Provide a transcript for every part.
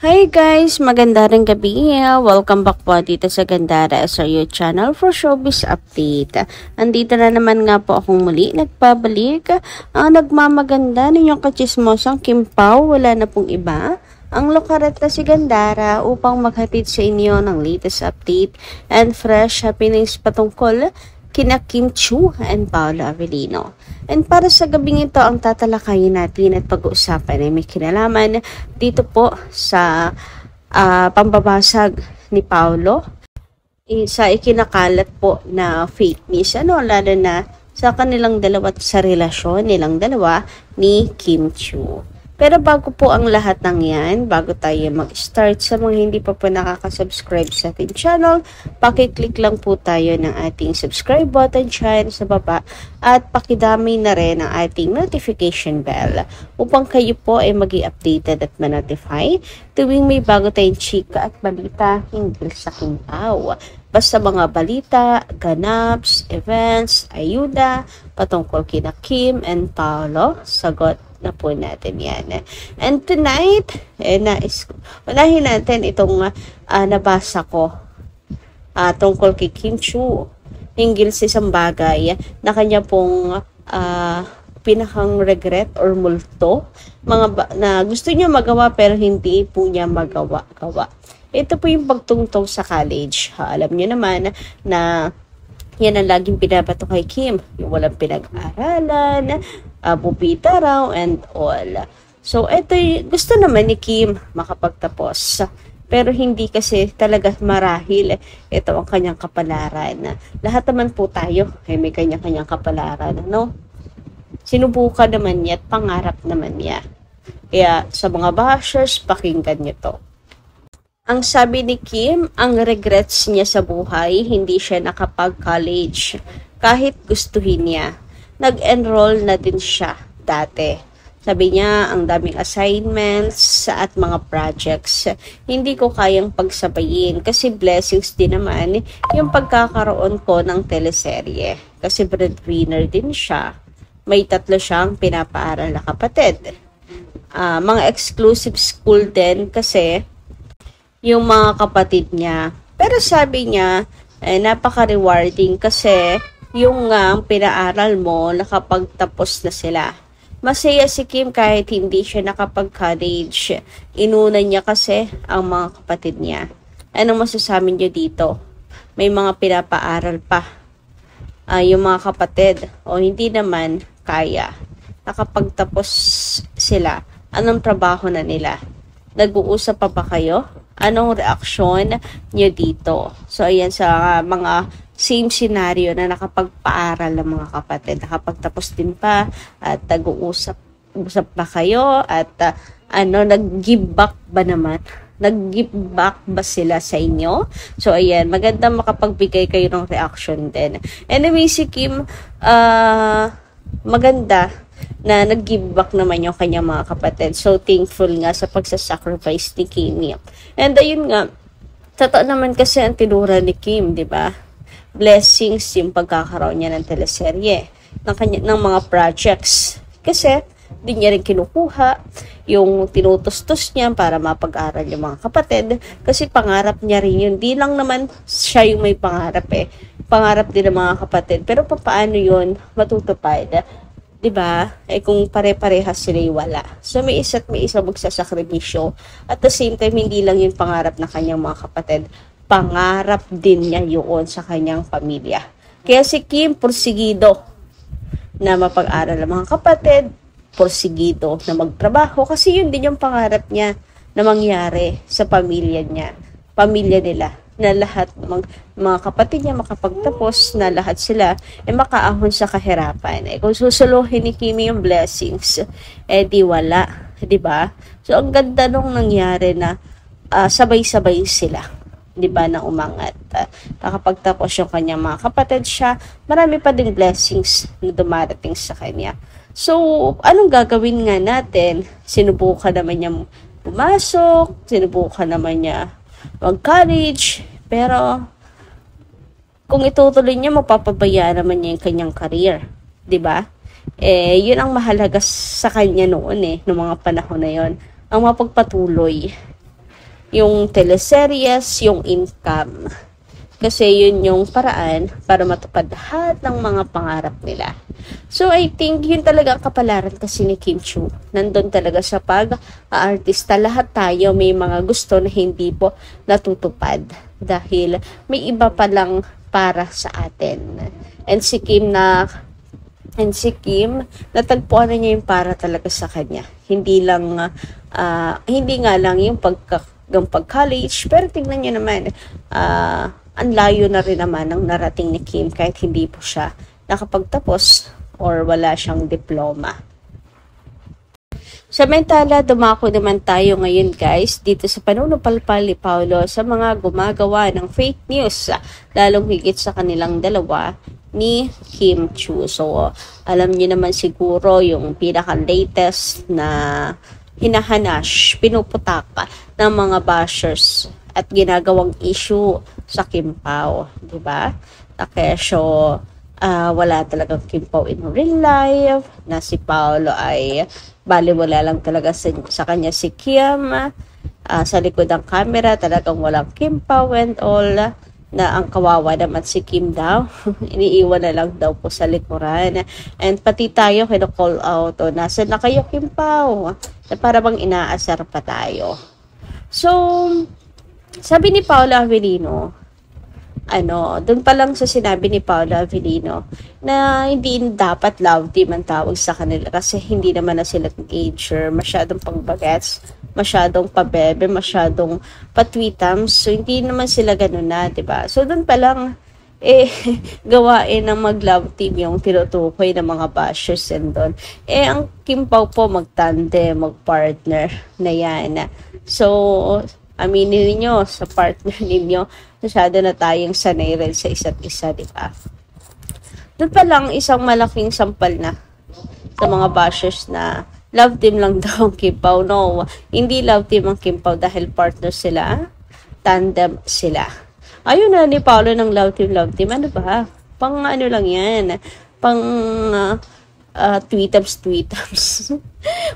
Hi guys! Magandang gabi. Welcome back po dito sa Gandara SRU channel for showbiz update. Andito na naman nga po akong muli nagpabalik. Nagmamaganda ninyong kachismosang Kim Pao. Wala na pong iba. Ang lokaret na si Gandara upang maghatid sa inyo ng latest update and fresh happenings patungkol kina Kim Chiu and Paolo Avellino. And para sa gabing ito, ang tatalakayin natin at pag-uusapan ay may kinalaman dito po sa pambabasag ni Paolo sa ikinakalat po na fake news, lalo na sa kanilang dalawa at sa relasyon nilang dalawa ni Kim Chiu. Pero bago po ang lahat ng yan, bago tayo mag-start, sa mga hindi pa po nakaka-subscribe sa ating channel, pakiclick lang po tayo ng ating subscribe button dyan sa baba at pakidami na rin ang ating notification bell upang kayo po ay maging updated at ma-notify tuwing may bago tayong chika at balita hinggil sa Kim Pao. Basta mga balita, ganaps, events, ayuda, patungkol kina Kim and Paolo, sagot na po natin yan. And tonight, unahin natin itong nabasa ko tungkol kay Kim Chiu hinggil sa isang bagay na kanya pong pinakang regret or multo na gusto niya magawa pero hindi po niya magawa. Ito po yung pagtungtong sa college. Alam niyo naman na yan ang laging binabato kay Kim. Yung walang pinag-aralan, bubita raw, and all. So, ito gusto naman ni Kim makapagtapos. Pero hindi kasi talaga marahil ito ang kanyang kapalaran. Lahat naman po tayo ay may kanya-kanyang kapalaran. Sinubukan naman niya at pangarap naman niya. Kaya sa mga bashers, pakinggan niyo to. Ang sabi ni Kim, ang regrets niya sa buhay, hindi siya nakapag-college. Kahit gustuhin niya. Nag-enroll na din siya dati. Sabi niya, ang daming assignments at mga projects. Hindi ko kayang pagsabayin kasi blessings din naman yung pagkakaroon ko ng teleserye. Kasi breadwinner din siya. May 3 siyang pinapaaral na kapatid. Mga exclusive school din kasi yung mga kapatid niya. Pero sabi niya, napaka-rewarding kasi yung pinaaral mo, nakapagtapos na sila. Masaya si Kim kahit hindi siya nakapag-college. Inuna niya kasi ang mga kapatid niya. Anong masasabi niyo dito? May mga pinapaaral pa. Yung mga kapatid, o hindi naman kaya. Nakapagtapos sila. Anong trabaho na nila? Nag-uusap pa ba kayo? Anong reaksyon niyo dito? So, ayan sa mga same scenario na nakapagpaaral ng mga kapatid. Nakapagtapos din pa at nag-uusap pa kayo at nag-give back ba naman? Nag-give back ba sila sa inyo? So, ayan, maganda makapagbigay kayo ng reaction din. Anyway, si Kim, maganda na nag-give back naman yung kanyang mga kapatid. So, thankful nga sa pagsasacrifice ni Kim. And ayun nga, totoo naman kasi ang tinura ni Kim, di ba? Blessings yung pagkakaroon niya ng teleserye, ng mga projects. Kasi, di niya rin kinukuha yung tinutustos niya para mapag-aral yung mga kapatid. Kasi pangarap niya rin yun. Di lang naman siya yung may pangarap Pangarap din ng mga kapatid. Pero paano yun matutupad? Diba? Kung pare-parehas sila wala. So, may isa magsasakripisyo. At the same time, hindi lang yung pangarap na kanyang mga kapatid. Pangarap din niya yun sa kanyang pamilya. Kaya si Kim, porsigido na mapag-aral ng mga kapatid, porsigido na magtrabaho. Kasi yun din yung pangarap niya na mangyari sa pamilya niya. Pamilya nila. Na lahat ng mga kapatid niya makapagtapos, na lahat sila makaahon sa kahirapan. Kung susuluhin ni Kimi yung blessings, di wala. Diba? So, ang ganda nung nangyari na sabay-sabay sila. Diba? Na umangat. Nakapagtapos yung kanyang mga kapatid siya, marami pa ding blessings na dumarating sa kanya. So, anong gagawin nga natin? Sinubukan naman niya pumasok, sinubukan naman niya mag-college, pero kung itutuloy niya, mapapabayaan naman niya yung kanyang career. Diba? Yun ang mahalaga sa kanya noon noong mga panahon na yon, ang mapagpatuloy yung teleseries, yung income. Kasi yun yung paraan para matupad lahat ng mga pangarap nila. So, I think yun talaga ang kapalaran kasi ni Kim Chiu. Nandun talaga sa pag-aartista. Lahat tayo may mga gusto na hindi po natutupad. Dahil may iba palang para sa atin. And si Kim, natagpuan na niya yung para talaga sa kanya. Hindi nga lang yung pag-college. Pero tingnan niyo naman, ang layo na rin naman ang narating ni Kim kahit hindi po siya nakapagtapos or wala siyang diploma. Samantala, dumako naman tayo ngayon guys dito sa panunupalpal ni Paolo sa mga gumagawa ng fake news, lalong higit sa kanilang dalawa ni Kim Chiu. So, alam niyo naman siguro yung pinaka-latest na hinahanash, pinuputaka ng mga bashers at ginagawang issue sa Kim Pao, di ba? Na kesyo, wala talagang Kim Pao in real life, na si Paolo ay baliwala lang talaga sa kanya si Kim, sa likod ng camera talagang walang Kim Pao and all, na ang kawawa naman si Kim daw, iniiwan na lang daw po sa likuran. And pati tayo kino-call out, nasa na kayo Kim Pao? Na para bang inaasar pa tayo. So, sabi ni Paolo Avellino, doon pa lang sa sinabi ni Paolo Avellino na hindi dapat love team ang tawag sa kanila kasi hindi naman na sila teenager, masyadong pangbagets, masyadong pabebe, masyadong patwitams, so hindi naman sila ganun na, diba? So doon pa lang, gawain ng mag-love team yung tinutukoy ng mga bashers and doon. Ang Kim Pao po mag-tandem, mag-partner na yan. So, aminin niyo sa partner ninyo, masyado na tayong sanay rin sa isa't isa, di ba? Doon pa lang isang malaking sampal na sa mga bashers na love team lang daw ang Kim Pao. No, hindi love team ang Kim Pao dahil partner sila, tandem sila. Ayun na ni Paolo ng love team. Ano ba? Pang ano lang yan. Pang tweetums.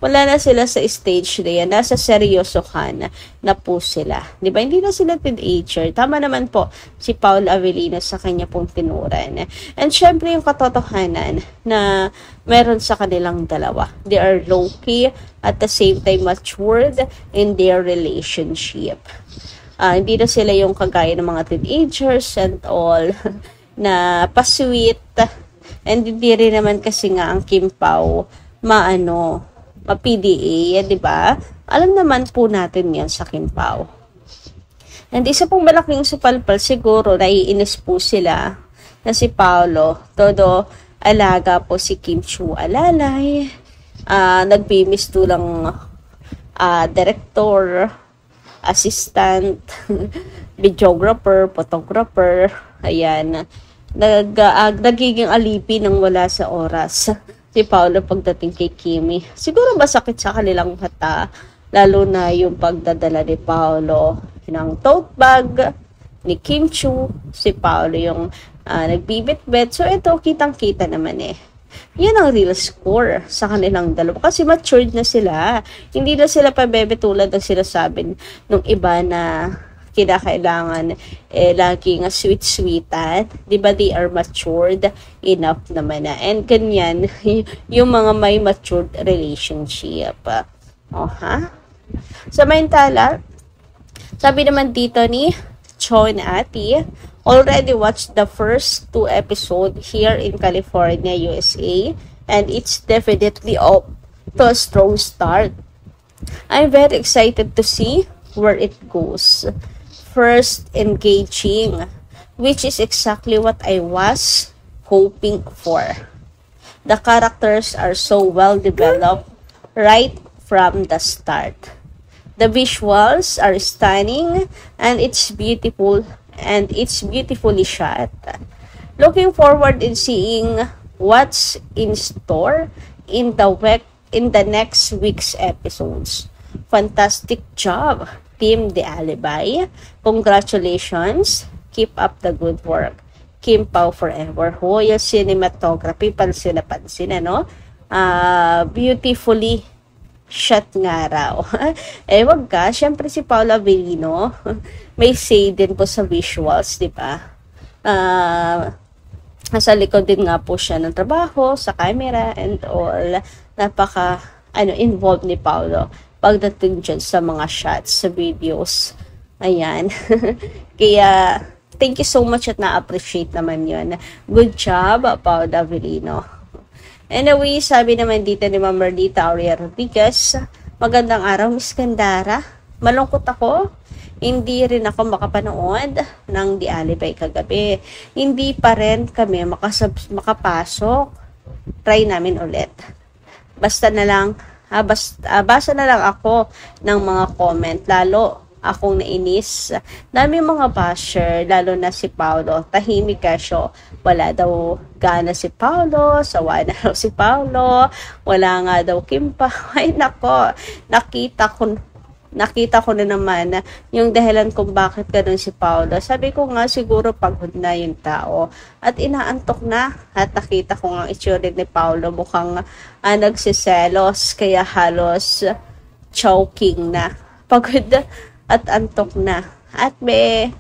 Wala na sila sa stage na yan. Nasa seryosohan na po sila. Diba? Hindi na sila teenager. Tama naman po si Paolo Avellino sa kanya pong tinuran. And syempre yung katotohanan na meron sa kanilang dalawa. They are low-key at the same time matured in their relationship. Hindi na sila yung kagaya ng mga teenagers and all na pa-sweet. And hindi rin naman kasi nga ang Kim Pao ma-PDA, di ba? Alam naman po natin yan sa Kim Pao. And isa pong malaking supalpal siguro, naiinis po sila na si Paolo. Todo alaga po si Kim Chiu alalay. Nagbimis lang director, assistant, videographer, photographer, ayan. Nagiging alipi ng wala sa oras si Paolo pagdating kay Kimi. Siguro masakit sa kanilang mata, lalo na yung pagdadala ni Paolo ng tote bag ni Kim Chiu, si Paolo yung nagbibit-bet. So ito, kitang-kita naman yan ang real score sa kanilang dalawa. Kasi matured na sila. Hindi na sila pabebe tulad ng sinasabi nung iba na kinakailangan laging sweet-sweetan. Diba, they are matured enough naman na. And ganyan, yung mga may matured relationship. Samantala, sabi naman dito ni Choi na Ati, already watched the first 2 episodes here in California, USA, and it's definitely off to a strong start. I'm very excited to see where it goes. First, engaging, which is exactly what I was hoping for. The characters are so well developed right from the start. The visuals are stunning and it's beautiful and it's beautifully shot. Looking forward in seeing what's in store in the next week's episodes. Fantastic job, Team The Alibi. Congratulations. Keep up the good work. Kim Pao forever. Yung cinematography, pansin na pansin, beautifully shot nga raw. Eh, wag ka. Siyempre si Paolo Avellino, may say din po sa visuals, di ba? Nasa likod din nga po siya ng trabaho, sa camera, and all. Napaka, involved ni Paolo pagdating dyan sa mga shots, sa videos. Ayan. Kaya, thank you so much at na-appreciate naman yun. Good job, Paolo Avellino. Anyway, sabi naman dito ni Ma'am Merdita Aurea Rodriguez, magandang araw, Miss Gandara. Malungkot ako. Hindi rin ako makapanood ng The Alibay kagabi. Hindi pa rin kami makapasok. Try namin ulit. Basta na lang, basa na lang ako ng mga comment. Lalo akong nainis. Dami mga basher, lalo na si Paolo. Tahimik ka siya. Wala daw gana si Paolo, sawa na daw si Paolo, wala nga daw kimpa. Ay nako, nakita ko na naman yung dahilan kung bakit ganun si Paolo. Sabi ko nga siguro pagod na yung tao at inaantok na, at nakita ko nga itsura ni Paolo mukhang nagsiselos, kaya halos choking na. Pagod at antok na at may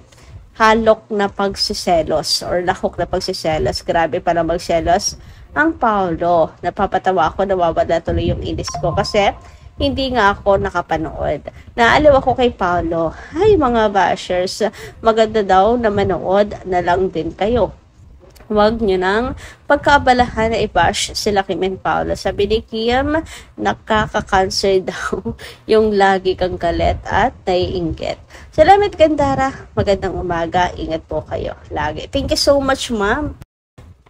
halok na pagsiselos or lahok na pagsiselos. Grabe para magselos ang Paolo. Napapatawa ako, nawawala tuloy yung inis ko kasi hindi nga ako nakapanood. Naaliw ako kay Paolo. Ay mga bashers, maganda daw na manood na lang din kayo. Huwag nyo nang pagkaabalahan na i-bash sila Kim and Paolo. Sabi ni Kim, nakaka-cancer daw yung lagi kang galit at naiinggit. Salamat Gandara. Magandang umaga. Ingat po kayo lagi. Thank you so much, ma'am.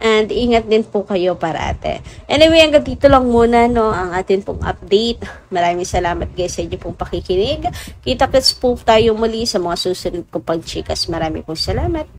And ingat din po kayo parate. Anyway, hanggang dito lang muna ang atin pong update. Maraming salamat guys sa inyo pong pakikinig. Kita-kits po tayo muli sa mga susunod kong pagchikas. Maraming po salamat.